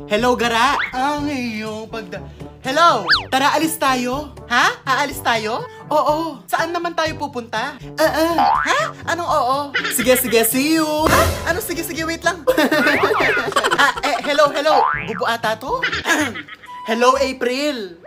Hello, Gara! Ang iyong Hello! Tara, alis tayo! Ha? Aalis tayo? Oo. Saan naman tayo pupunta? Ha? Anong oo? Sige, see you! Ha? Ano? Sige, wait lang. Hello. Bubu ata to? Hello, April!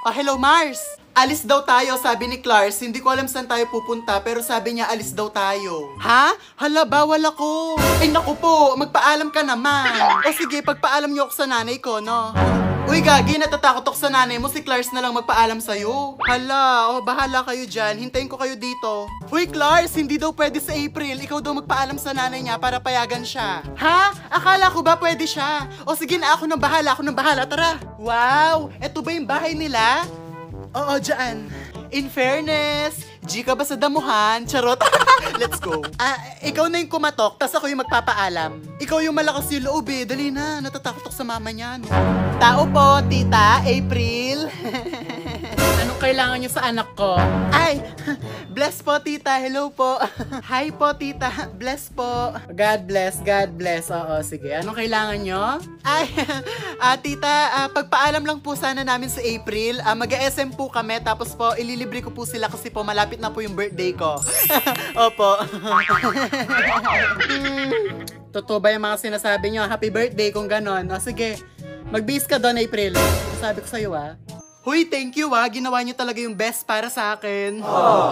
Hello, Mars! Alis daw tayo, sabi ni Clars. Hindi ko alam saan tayo pupunta, pero sabi niya alis daw tayo. Ha? Hala, bawal ako. Ay, naku po, magpaalam ka naman. O sige, pagpaalam niyo ako sa nanay ko, no? Uy, Gagi, natatakot ako sa nanay mo. Si Clars na lang magpaalam sa'yo. Hala, bahala kayo dyan. Hintayin ko kayo dito. Uy, Clars, hindi daw pwede sa April. Ikaw daw magpaalam sa nanay niya para payagan siya. Ha? Akala ko ba pwede siya? O sige na, ako nang bahala. Tara. Wow, eto ba yung bahay nila? Oo, dyan. In fairness, G ka ba sa damuhan? Charot. Let's go. Ikaw na yung kumatok, tas ako yung magpapaalam. Ikaw yung malakas yung loob eh. Dali na, natatakot ako sa mama niya. No? Tao po, tita, April. Anong kailangan niyo sa anak ko? Ay, bless po, tita. Hello po. Hi po, tita. Bless po. God bless. Oo, sige. Anong kailangan niyo? Ay, tita, pagpaalam lang po sana namin sa April. Mag-SM po kami, tapos po, ililibre ko po sila kasi po malapit na po yung birthday ko. Opo. Totoo ba yung mga sinasabi niyo? Happy birthday kung ganon. O sige, mag-bis ka doon, April. Sabi ko sa'yo, Huy, thank you ginawa niyo talaga yung best para sa akin.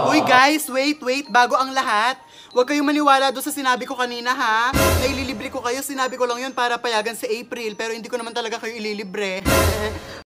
Huy guys, wait, bago ang lahat. Huwag kayong maniwala doon sa sinabi ko kanina ha. Naililibre ko kayo, sinabi ko lang yun para payagan si April, pero hindi ko naman talaga kayo ililibre.